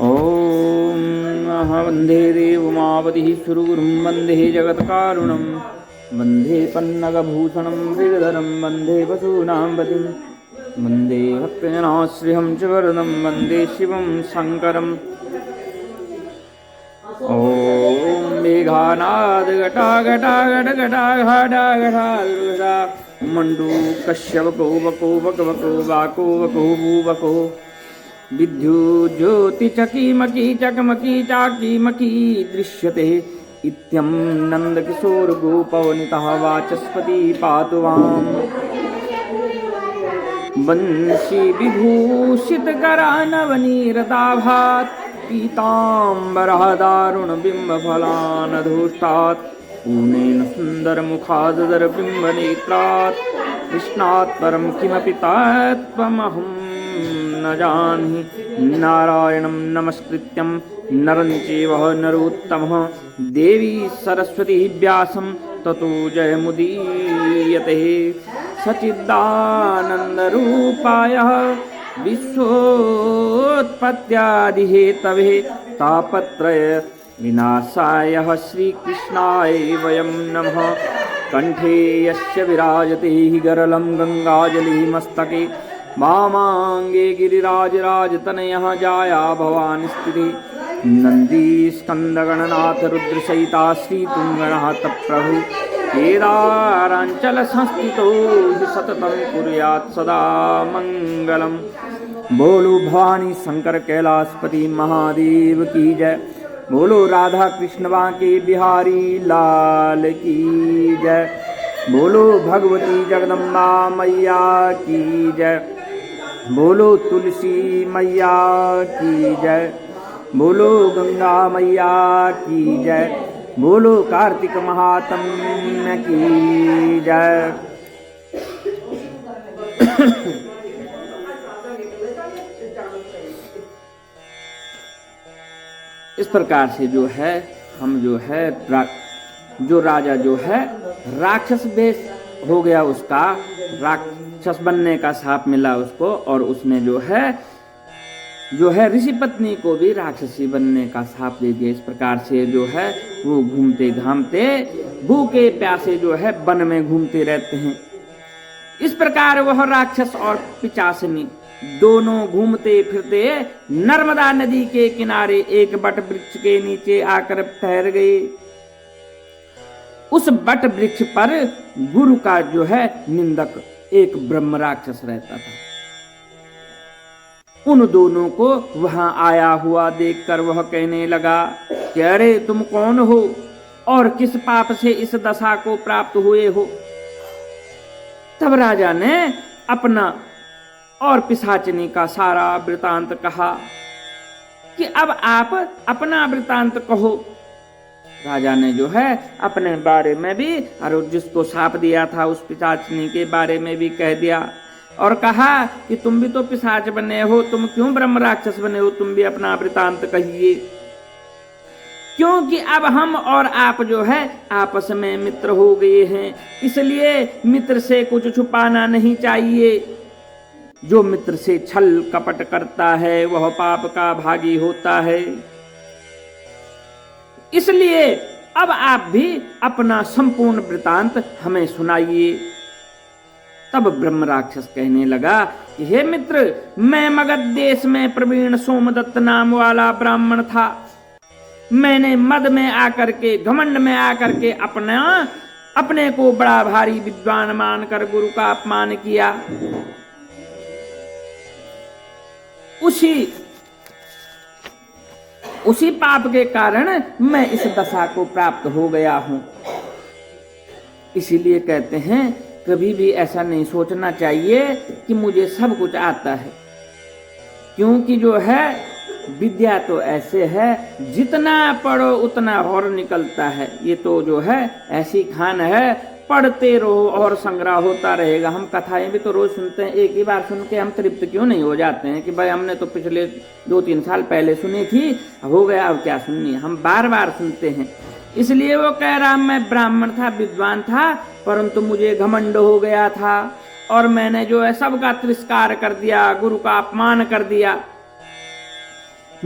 ॐ वन्दे देवमावतिः सुरगुरुं वन्दे जगत्कारुणं वन्दे पन्नगभूषणं मृगधरं वन्दे वसूनां पतिं वन्दे भक्तजनाश्रियं च वरदं वन्दे शिवं शङ्करम् ॐ मेघानाद घटा घटा घट घटा घटा घटा दुर्घटा मण्डू कश्यपको वको वक वको वाको वको भूवको विद्युज्योतिचकीमकी चकमकी चाकीमकी दृश्यते इत्यं नन्दकिशोरगोपवनितः वाचस्पति पातु वाम् वंशी विभूषितकरानवनीरदाभात् पीताम्बरः दारुणबिम्बफलानधूष्टात् पूर्णेन सुन्दरमुखादरबिम्बनेत्रात् कृष्णात् परं किमपि तत्त्वमहं न जाने। नारायणं नमस्कृत्यं नरं चैव नरोत्तमः देवी सरस्वती व्यासं ततो जयमुदीरयते। सच्चिदानन्दरूपाय विश्वोत्पत्त्यादिहेतवे तापत्रय विनाशाय श्रीकृष्णाय वयं नमः। कंठे यस्य विराजते गरलं गंगाजलि मस्तके वामांगे गिरिराजराजतनयः जाया भवानी स्थिति नंदीस्कंदगणनाथ रुद्रसहिता श्रीतुंगनाथ प्रभु केदारांचल संस्थितो सततं कुर्यात् सदा मंगलम्। बोलो भवानी शंकर कैलाशपति महादेव की जय। बोलो राधा कृष्ण बांके बिहारी लाल की जय। बोलो भगवती जगदम्बा मैया की जय। बोलो तुलसी मैया की जय। बोलो गंगा मैया की जय। बोलो कार्तिक महात्म्य की जय। इस प्रकार से जो है हम जो है जो राजा जो है राक्षस वेश हो गया, उसका राक्षस बनने का शाप मिला उसको, और उसने जो है ऋषि पत्नी को भी राक्षसी बनने का शाप दे दिया। इस प्रकार से जो है वो घूमते घामते भूखे प्यासे जो है वन में घूमते रहते हैं। इस प्रकार वह राक्षस और पिशाचिनी दोनों घूमते फिरते नर्मदा नदी के किनारे एक बट वृक्ष के नीचे आकर ठहर गए। उस बट वृक्ष पर गुरु का जो है निंदक एक ब्रह्म राक्षस रहता था। उन दोनों को वहां आया हुआ देखकर वह कहने लगा कि अरे तुम कौन हो और किस पाप से इस दशा को प्राप्त हुए हो। तब राजा ने अपना और पिशाचिनी का सारा वृतांत कहा कि अब आप अपना वृतांत कहो। राजा ने जो है अपने बारे में भी और जिसको शाप दिया था उस पिशाचिनी के बारे में भी कह दिया और कहा कि तुम भी तो पिशाच बने हो, तुम क्यों ब्रह्म राक्षस बने हो, तुम भी अपना वृतांत कहिए। क्योंकि अब हम और आप जो है आपस में मित्र हो गए हैं, इसलिए मित्र से कुछ छुपाना नहीं चाहिए। जो मित्र से छल कपट करता है वह पाप का भागी होता है। इसलिए अब आप भी अपना संपूर्ण वृतांत हमें सुनाइए। तब ब्रह्म राक्षस कहने लगा कि हे मित्र, मैं मगध देश में प्रवीण सोमदत्त नाम वाला ब्राह्मण था। मैंने मद में आकर के, घमंड में आकर के अपने को बड़ा भारी विद्वान मानकर गुरु का अपमान किया। उसी पाप के कारण मैं इस दशा को प्राप्त हो गया हूं। इसीलिए कहते हैं कभी भी ऐसा नहीं सोचना चाहिए कि मुझे सब कुछ आता है, क्योंकि जो है विद्या तो ऐसे है जितना पढ़ो उतना और निकलता है। ये तो जो है ऐसी खान है, पढ़ते रहो और संग्रह होता रहेगा। हम कथाएं भी तो रोज सुनते हैं, एक ही बार सुन के हम तृप्त क्यों नहीं हो जाते हैं कि भाई हमने तो पिछले 2-3 साल पहले सुनी थी, हो गया, अब क्या सुननी है। हम बार बार सुनते हैं। इसलिए वो कह रहा मैं ब्राह्मण था, विद्वान था, परंतु मुझे घमंड हो गया था और मैंने जो है सबका तिरस्कार कर दिया, गुरु का अपमान कर दिया।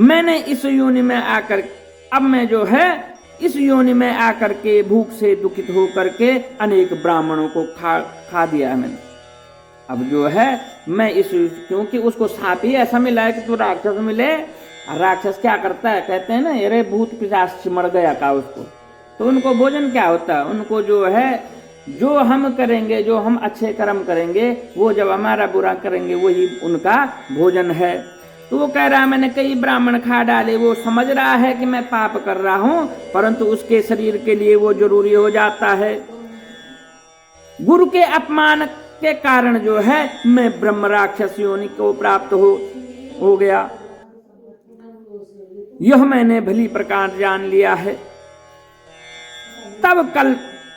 मैंने इस योनि में आकर, अब मैं जो है इस योनि में आकर के भूख से दुखित होकर के अनेक ब्राह्मणों को खा दिया है मैंने। अब जो है मैं इस, क्योंकि उसको साप ही ऐसा मिला है कि तू राक्षस मिले। राक्षस क्या करता है, कहते हैं ना, अरे भूत पिशाच सिमर गया का उसको। तो उनको भोजन क्या होता है, उनको जो है, जो हम करेंगे, जो हम अच्छे कर्म करेंगे, वो जब हमारा बुरा करेंगे वही उनका भोजन है। तो वो कह रहा है मैंने कई ब्राह्मण खा डाले। वो समझ रहा है कि मैं पाप कर रहा हूं, परंतु उसके शरीर के लिए वो जरूरी हो जाता है। गुरु के अपमान के कारण जो है मैं ब्रह्म राक्षस योनि को प्राप्त हो गया। यह मैंने भली प्रकार जान लिया है। तब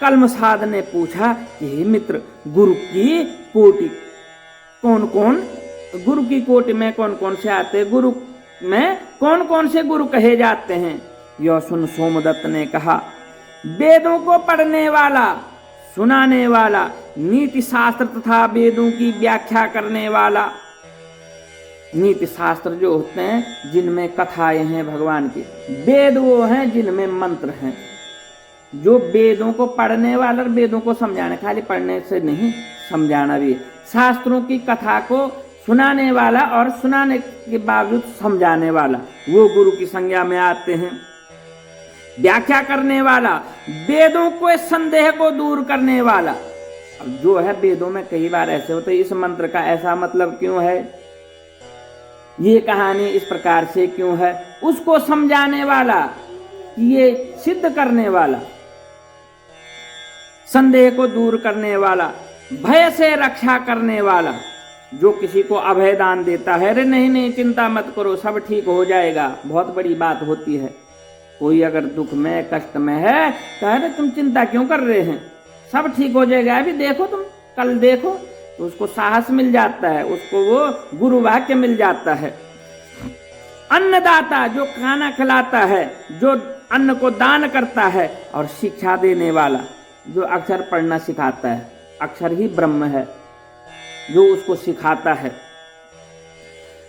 कलमसाद ने पूछा कि हे मित्र, गुरु की कोटि कौन कौन, गुरु की कोटि में कौन कौन से आते, गुरु में कौन कौन से गुरु कहे जाते हैं? यह सुन सोमदत्त ने कहा, वेदों को पढ़ने वाला, सुनाने वाला, नीति शास्त्र तथा वेदों की व्याख्या करने वाला। नीति शास्त्र जो होते हैं जिनमें कथाएं हैं भगवान की, वेद वो हैं जिनमें मंत्र हैं। जो वेदों को पढ़ने वाला, वेदों को समझाने, खाली पढ़ने से नहीं समझाना भी है। शास्त्रों की कथा को सुनाने वाला और सुनाने के बावजूद समझाने वाला, वो गुरु की संज्ञा में आते हैं। व्याख्या करने वाला, वेदों को संदेह को दूर करने वाला। अब जो है वेदों में कई बार ऐसे होते, इस मंत्र का ऐसा मतलब क्यों है, ये कहानी इस प्रकार से क्यों है, उसको समझाने वाला, ये सिद्ध करने वाला, संदेह को दूर करने वाला, भय से रक्षा करने वाला। जो किसी को अभय दान देता है, अरे नहीं नहीं चिंता मत करो, सब ठीक हो जाएगा, बहुत बड़ी बात होती है। कोई अगर दुख में कष्ट में है तो अरे तुम चिंता क्यों कर रहे हैं, सब ठीक हो जाएगा, अभी देखो तुम, कल देखो, तो उसको साहस मिल जाता है, उसको वो गुरु वाक्य मिल जाता है। अन्नदाता, जो खाना खिलाता है, जो अन्न को दान करता है, और शिक्षा देने वाला, जो अक्षर पढ़ना सिखाता है, अक्षर ही ब्रह्म है, जो उसको सिखाता है।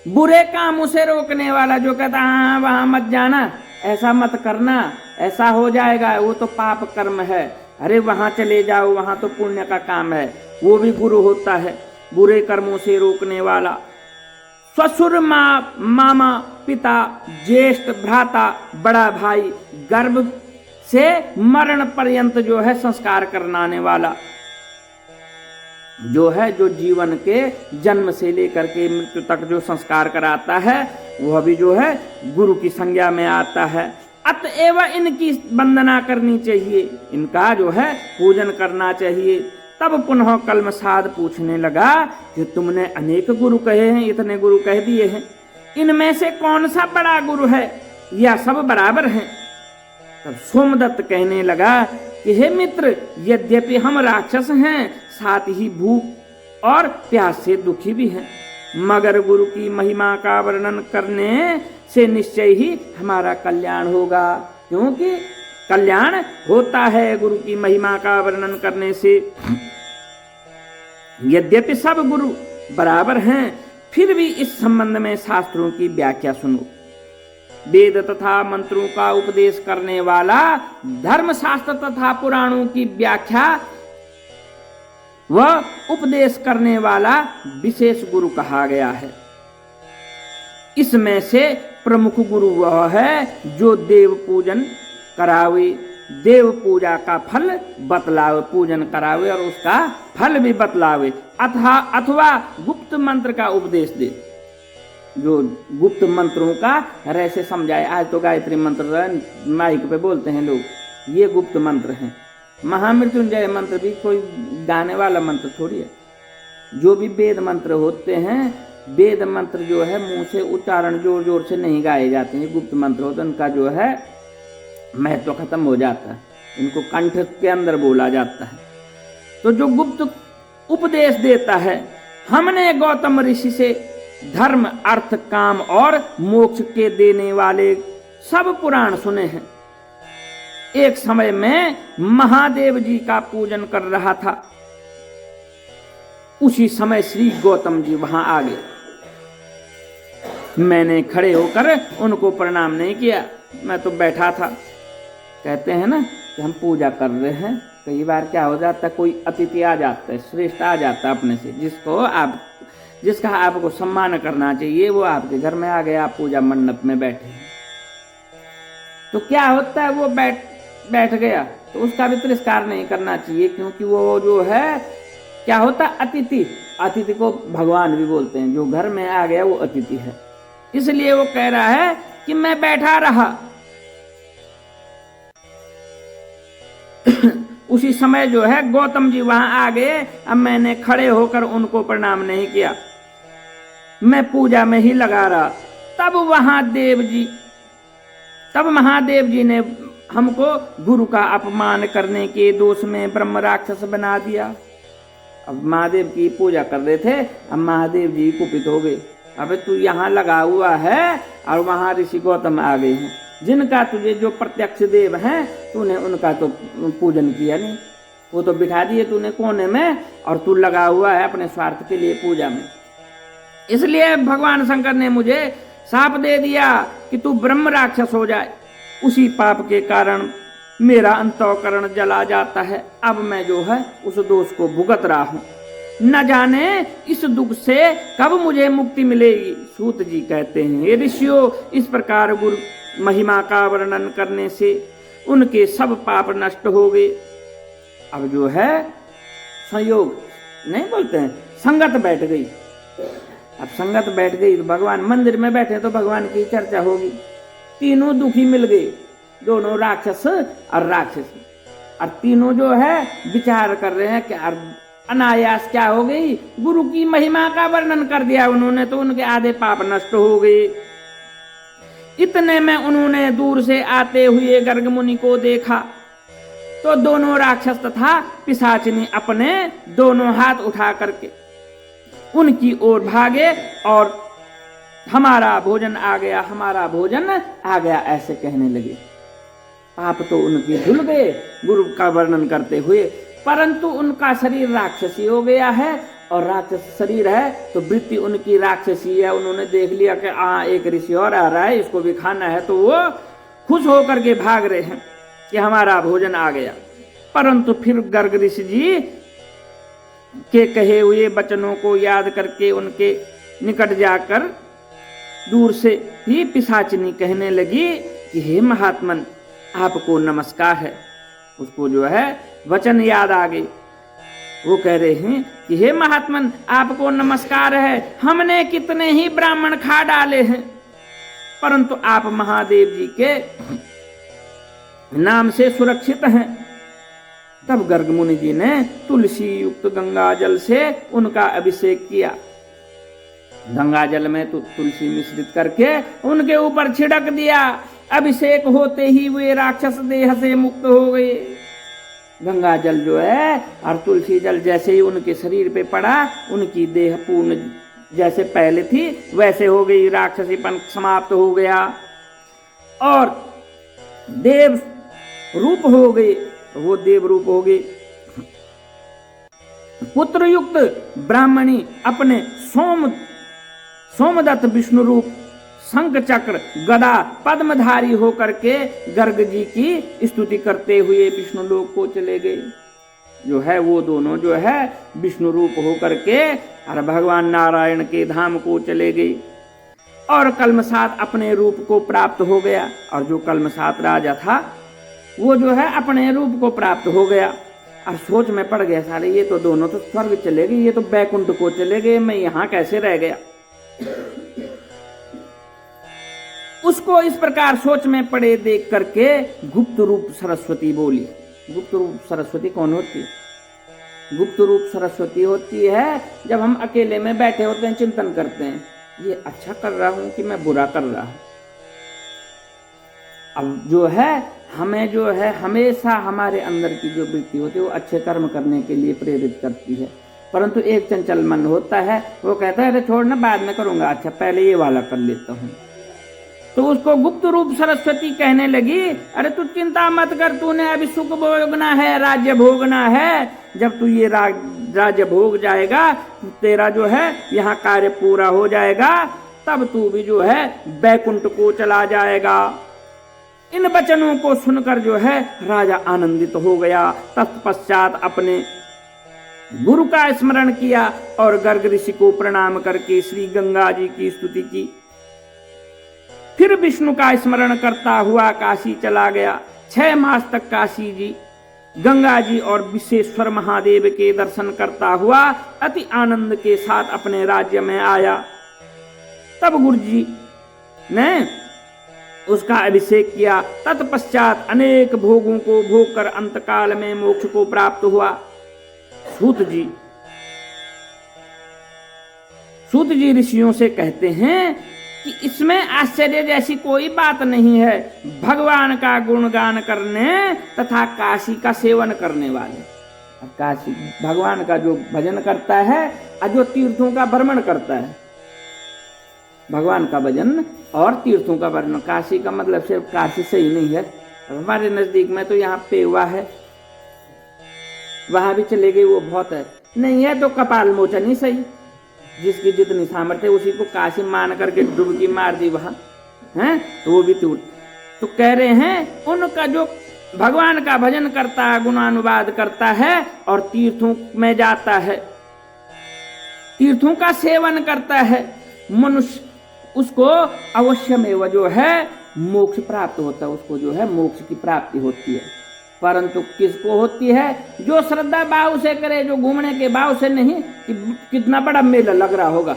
बुरे कामों से रोकने वाला, जो कहता हाँ वहां मत जाना, ऐसा मत करना, ऐसा हो जाएगा, वो तो पाप कर्म है, अरे वहां चले जाओ, वहां तो पुण्य का काम है, वो भी गुरु होता है। बुरे कर्मों से रोकने वाला, ससुर मामा, पिता, ज्येष्ठ, भ्राता, बड़ा भाई, गर्भ से मरण पर्यंत जो है संस्कार करनाने वाला, जो है जो जीवन के जन्म से लेकर के मृत्यु तक जो संस्कार कराता है, वह भी जो है गुरु की संज्ञा में आता है। अतएव इनकी वंदना करनी चाहिए, इनका जो है पूजन करना चाहिए। तब पुनः कलमसाद पूछने लगा कि तुमने अनेक गुरु कहे हैं, इतने गुरु कह दिए हैं, इनमें से कौन सा बड़ा गुरु है या सब बराबर हैं? तब सोमदत्त कहने लगा कि हे मित्र, यद्यपि हम राक्षस हैं, साथ ही भूख और प्यास से दुखी भी हैं, मगर गुरु की महिमा का वर्णन करने से निश्चय ही हमारा कल्याण होगा, क्योंकि कल्याण होता है गुरु की महिमा का वर्णन करने से। यद्यपि सब गुरु बराबर हैं, फिर भी इस संबंध में शास्त्रों की व्याख्या सुनो। वेद तथा मंत्रों का उपदेश करने वाला, धर्मशास्त्र तथा पुराणों की व्याख्या व उपदेश करने वाला विशेष गुरु कहा गया है। इसमें से प्रमुख गुरु वह है जो देव पूजन करावे, देव पूजा का फल बतलावे, पूजन करावे और उसका फल भी बतलावे, अथवा गुप्त मंत्र का उपदेश दे, जो गुप्त मंत्रों का तरह से समझाए। आज तो गायत्री मंत्र माइक पे बोलते हैं लोग, ये गुप्त मंत्र हैं। महामृत्युंजय मंत्र भी कोई गाने वाला मंत्र थोड़ी है। जो भी वेद मंत्र होते हैं, वेद मंत्र जो है मुंह से उच्चारण जोर जोर से नहीं गाए जाते हैं। गुप्त मंत्र होते हैं, उनका जो है महत्व खत्म हो जाता है, इनको कंठ के अंदर बोला जाता है। तो जो गुप्त उपदेश देता है, हमने गौतम ऋषि से धर्म, अर्थ, काम और मोक्ष के देने वाले सब पुराण सुने हैं। एक समय में महादेव जी का पूजन कर रहा था। उसी समय श्री गौतम जी वहां आ गए। मैंने खड़े होकर उनको प्रणाम नहीं किया, मैं तो बैठा था। कहते हैं ना कि हम पूजा कर रहे हैं, कई बार क्या हो जाता है, कोई अतिथि आ जाता है, श्रेष्ठ आ जाता है अपने से, जिसका आपको सम्मान करना चाहिए, वो आपके घर में आ गया, आप पूजा मंडप में बैठे, तो क्या होता है, वो बैठ गया तो उसका भी तिरस्कार नहीं करना चाहिए, क्योंकि वो जो है क्या होता, अतिथि को भगवान भी बोलते हैं, जो घर में आ गया वो अतिथि है। इसलिए वो कह रहा है कि मैं बैठा रहा। उसी समय जो है गौतम जी वहां आ गए। अब मैंने खड़े होकर उनको प्रणाम नहीं किया, मैं पूजा में ही लगा रहा। तब महादेव जी ने हमको गुरु का अपमान करने के दोष में ब्रह्म राक्षस बना दिया। अब महादेव की पूजा कर रहे थे, अब महादेव जी कुपित हो गए, अबे तू यहाँ लगा हुआ है और वहां ऋषि गौतम आ गए हैं, जिनका तुझे जो प्रत्यक्ष देव हैं, तूने उनका तो पूजन किया नहीं, वो तो बिठा दिए तूने कोने में, और तू लगा हुआ है अपने स्वार्थ के लिए पूजा में। इसलिए भगवान शंकर ने मुझे शाप दे दिया कि तू ब्रह्म राक्षस हो जाए। उसी पाप के कारण मेरा अंतःकरण जला जाता है। अब मैं जो है उस दोष को भुगत रहा हूं, न जाने इस दुख से कब मुझे मुक्ति मिलेगी। सूत जी कहते हैं, ये ऋषियों, इस प्रकार गुरु महिमा का वर्णन करने से उनके सब पाप नष्ट हो गए। अब जो है संयोग नहीं बोलते हैं, संगत बैठ गई। अब संगत बैठ गई तो भगवान मंदिर में बैठे तो भगवान की चर्चा होगी। तीनों दुखी मिल गए, दोनों राक्षस और राक्षसी, और तीनों जो है विचार कर रहे हैं कि अनायास क्या हो गई, गुरु की महिमा का वर्णन कर दिया उन्होंने, तो उनके आधे पाप नष्ट हो गए। इतने में उन्होंने दूर से आते हुए गर्ग मुनि को देखा, तो दोनों राक्षस तथा पिशाचिनी अपने दोनों हाथ उठा करके उनकी ओर भागे और हमारा भोजन आ गया, हमारा भोजन आ गया, ऐसे कहने लगे। पाप तो उनके धुल गए गुरु का वर्णन करते हुए, परंतु उनका शरीर राक्षसी हो गया है, और राक्षस शरीर है तो वृत्ति उनकी राक्षसी है। उन्होंने देख लिया कि एक ऋषि और आ रहा है, इसको भी खाना है, तो वो खुश होकर के भाग रहे हैं कि हमारा भोजन आ गया। परंतु फिर गर्ग ऋषि जी के कहे हुए वचनों को याद करके उनके निकट जाकर दूर से ही पिशाचिनी कहने लगी कि हे महात्मन, आपको नमस्कार है। उसको जो है वचन याद आ गए। वो कह रहे हैं कि हे महात्मन, आपको नमस्कार है, हमने कितने ही ब्राह्मण खा डाले हैं, परंतु आप महादेव जी के नाम से सुरक्षित हैं। तब गर्ग मुनि जी ने तुलसी युक्त गंगा जल से उनका अभिषेक किया। गंगा जल में तो तुलसी मिश्रित करके उनके ऊपर छिड़क दिया। अभिषेक होते ही वे राक्षस देह से मुक्त हो गए। गंगा जल जो है और तुलसी जल जैसे ही उनके शरीर पे पड़ा, उनकी देह पूर्ण जैसे पहले थी वैसे हो गई, राक्षसीपन समाप्त हो गया और देव रूप हो गए। वो देव रूप हो गए। पुत्र युक्त ब्राह्मणी अपने सोमदत्त विष्णु रूप शंख चक्र गदा पद्मधारी होकर के गर्ग जी की स्तुति करते हुए विष्णु लोक को चले गए। जो है वो दोनों जो है विष्णु रूप होकर के और भगवान नारायण के धाम को चले गए और कलमसात अपने रूप को प्राप्त हो गया। और जो कलमसात राजा था वो जो है अपने रूप को प्राप्त हो गया और सोच में पड़ गया, सारे ये तो दोनों तो स्वर्ग चले गए, ये तो बैकुंठ को चले गए, मैं यहाँ कैसे रह गया। उसको इस प्रकार सोच में पड़े देख करके गुप्त रूप सरस्वती बोली। गुप्त रूप सरस्वती कौन होती है? गुप्त रूप सरस्वती होती है जब हम अकेले में बैठे होते हैं, चिंतन करते हैं, ये अच्छा कर रहा हूं कि मैं बुरा कर रहा हूं। अब जो है हमें जो है हमेशा हमारे अंदर की जो वृत्ति होती है वो अच्छे कर्म करने के लिए प्रेरित करती है, परंतु एक चंचल मन होता है, वो कहता है अरे छोड़ ना बाद में करूंगा, अच्छा पहले ये वाला कर लेता हूँ। तो उसको गुप्त रूप सरस्वती कहने लगी, अरे तू चिंता मत कर, तूने अभी सुख भोगना है, राज्य भोगना है। जब तू ये राज्य भोग जाएगा, तेरा जो है यहाँ कार्य पूरा हो जाएगा, तब तू भी जो है बैकुंठ को चला जाएगा। इन वचनों को सुनकर जो है राजा आनंदित हो गया। तत्पश्चात अपने गुरु का स्मरण किया और गर्ग ऋषि को प्रणाम करके श्री गंगा जी की स्तुति की। फिर विष्णु का स्मरण करता हुआ काशी चला गया। 6 मास तक काशी जी, गंगा जी और विश्वेश्वर महादेव के दर्शन करता हुआ अति आनंद के साथ अपने राज्य में आया। तब गुरु जी ने उसका अभिषेक किया। तत्पश्चात अनेक भोगों को भोग कर अंतकाल में मोक्ष को प्राप्त हुआ। सूत जी ऋषियों से कहते हैं कि इसमें आश्चर्य जैसी कोई बात नहीं है। भगवान का गुणगान करने तथा काशी का सेवन करने वाले, काशी भगवान का जो भजन करता है और जो तीर्थों का भ्रमण करता है, भगवान का भजन और तीर्थों का वर्णन। काशी का मतलब सिर्फ काशी से ही नहीं है, हमारे नजदीक में तो यहाँ पेवा है, वहां भी चले गए, वो बहुत है। नहीं है तो कपाल मोचन ही सही, जिसकी जितनी सामर्थ्य उसी को काशी मान करके डुबकी मार दी वहां है, तो वो भी टूट। तो कह रहे हैं उनका जो भगवान का भजन करता है, गुणानुवाद करता है और तीर्थों में जाता है, तीर्थों का सेवन करता है, मनुष्य उसको अवश्य में वह जो है मोक्ष प्राप्त होता है, उसको जो है मोक्ष की प्राप्ति होती है। परंतु किसको होती है? जो श्रद्धा भाव से करे, जो घूमने के भाव से नहीं कि कितना बड़ा मेला लग रहा होगा,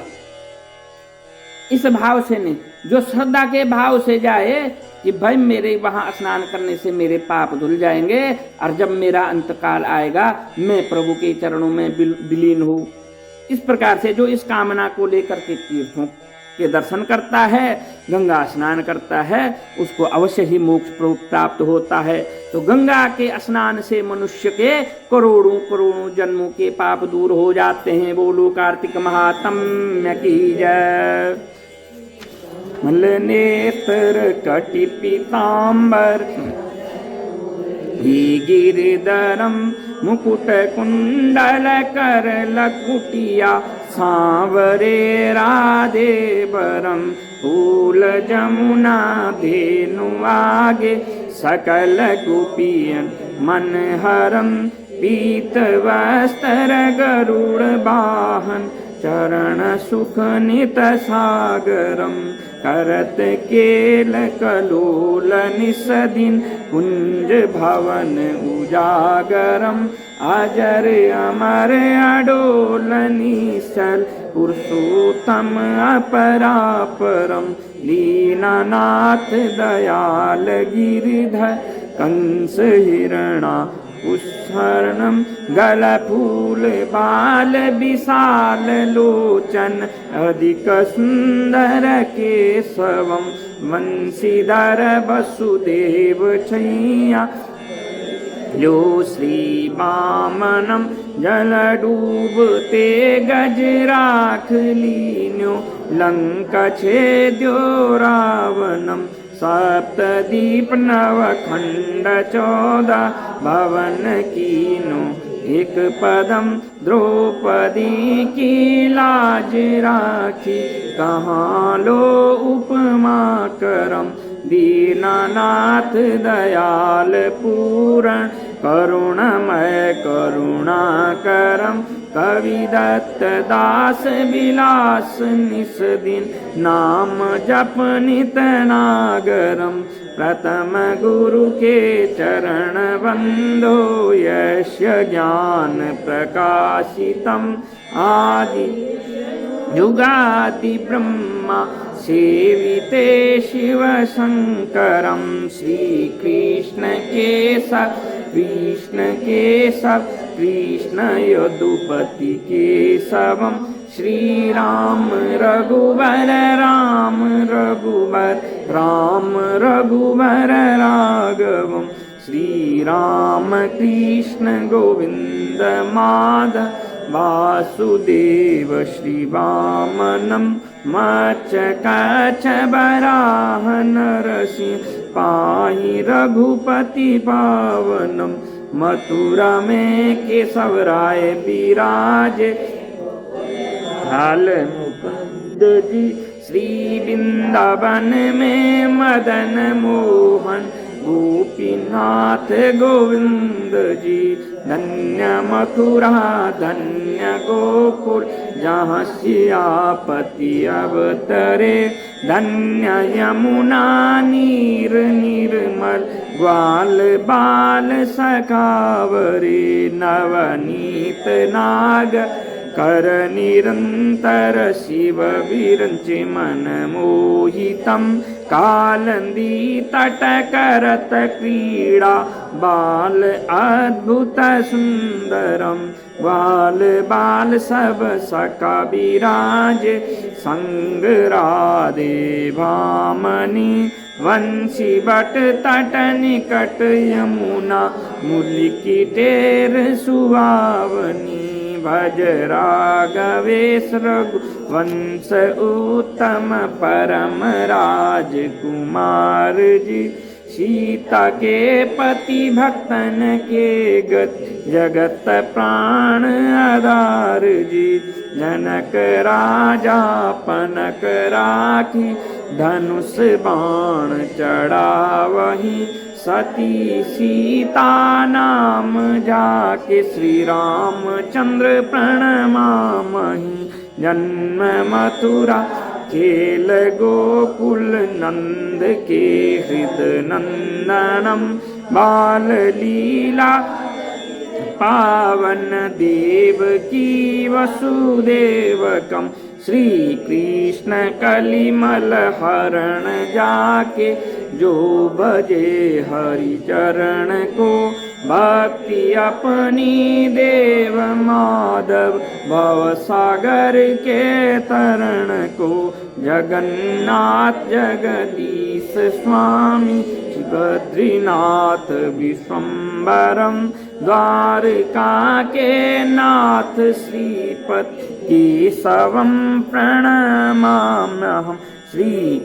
इस भाव से नहीं, जो श्रद्धा के भाव से जाए कि भाई मेरे वहां स्नान करने से मेरे पाप धुल जाएंगे और जब मेरा अंतकाल आएगा मैं प्रभु के चरणों में विलीन हूं। इस प्रकार से जो इस कामना को लेकर के तीर्थों के दर्शन करता है, गंगा स्नान करता है, उसको अवश्य ही मोक्ष प्राप्त होता है। तो गंगा के स्नान से मनुष्य के करोड़ों करोड़ों जन्मों के पाप दूर हो जाते हैं। बोलो कार्तिक महात्म्य की जय। मल नेत्र कटि पीतांबर गिरिधरम मुकुट कुंडल कर लकुटिया सांवरे राधे बरम फूल जमुना धेनु आगे सकल गोपियन मनहरम पीत वस्त्र गरुड़ वाहन चरण सुख नित सागरम करत केल कलोल निसदिन कुंज भवन उजागरम अजर अमर अडोल निश्चल पुरुषोत्तम अपरापरम लीनानाथ दयाल गिरिधर कंस हिरणा पुष्करणम गल फूल बाल विशाल लोचन अधिक सुंदर केशवम वंशीधर वसुदेव छैया यो श्री वामनम जल डूबते गजराख लीन्यो लंका छेद्यो रावणम सप्तदीप नवखंड 14 भवन कीनो एक पदम द्रौपदी की लाज राखी कहाँ लो उपमा करम दीनानाथ दयाल पूरण करुणमय करुणा करम कवि दत्त दास विलास निस्दिन नाम जप नित नागरम प्रथम गुरु के चरण बंदो यस्य ज्ञान प्रकाशितम आदि युगादि ब्रह्मा सेविते शिव शंकरम श्री कृष्ण केशव कृष्ण केशव कृष्ण यदुपति केशवम श्री राम रघुवर राम रघुवर राम रघुवर राघवम श्री राम कृष्ण गोविंद माधव वासुदेव श्री वामनम मच्छ कच्छ बराह नरसिंह पाहि रघुपति पावनम। मथुरा में केशव राय विराजे हाल मुकुंद जी। श्री वृंदावन में मदन मोहन गोपीनाथ गोविंद जी। धन्य मथुरा धन्य गोकुल जहाँ सियापति अवतरे। धन्य यमुना नीर निर्मल ग्वाल बाल सखावरे। नवनीत नाग कर निरंतर शिव विरंचि मन मोहितम। कालंदी तट करत क्रीड़ा बाल अद्भुत सुंदरम। बाल बाल सब सखा विराज संग राधे भामनी। वंशी बट तट निकट यमुना मुलिकी टेर सुहावनी। भज राघवेश रघुवंश उत्तम परम राजकुमार जी। सीता के पति भक्तन के जगत प्राण आधार जी। जनक राजा पनक राखी धनुष बाण चढ़ावही। सती सीता नाम जाके श्री रामचंद्र प्रणमामहि। जन्म मथुरा खेल गोकुल नंद के हृदय नंदनम। बाल लीला पावन देव की वसुदेवकम। श्री कृष्ण कलिमल हरण जाके जो भजे हरि चरण को। भक्ति अपनी देव माधव भव सागर के तरण को। जगन्नाथ जगदीश स्वामी बद्रीनाथ विश्वम्बरम। द्वारका के नाथ श्रीपति केशवम प्रणमाम्यहम्। श्री